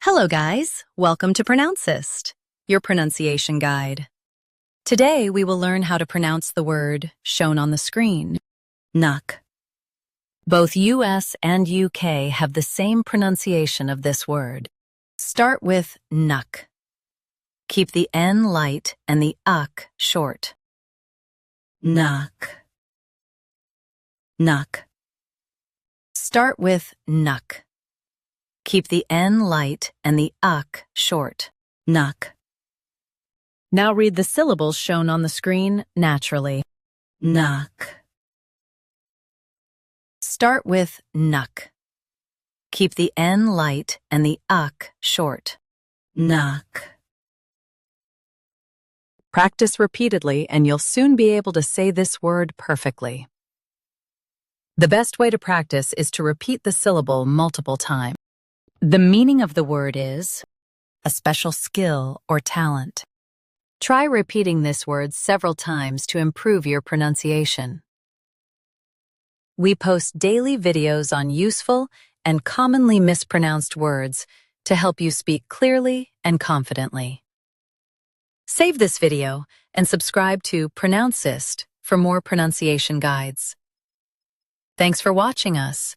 Hello guys, welcome to Pronouncist, your pronunciation guide. Today we will learn how to pronounce the word shown on the screen, KNACK. Both US and UK have the same pronunciation of this word. Start with KNACK. Keep the N light and the UK short. KNACK. KNACK. Start with KNACK. Keep the N light and the UK short. KNACK. Now read the syllables shown on the screen naturally. KNACK. Start with KNACK. Keep the N light and the UK short. KNACK. Practice repeatedly and you'll soon be able to say this word perfectly. The best way to practice is to repeat the syllable multiple times. The meaning of the word is a special skill or talent. Try repeating this word several times to improve your pronunciation. We post daily videos on useful and commonly mispronounced words to help you speak clearly and confidently. Save this video and subscribe to Pronouncist for more pronunciation guides. Thanks for watching us.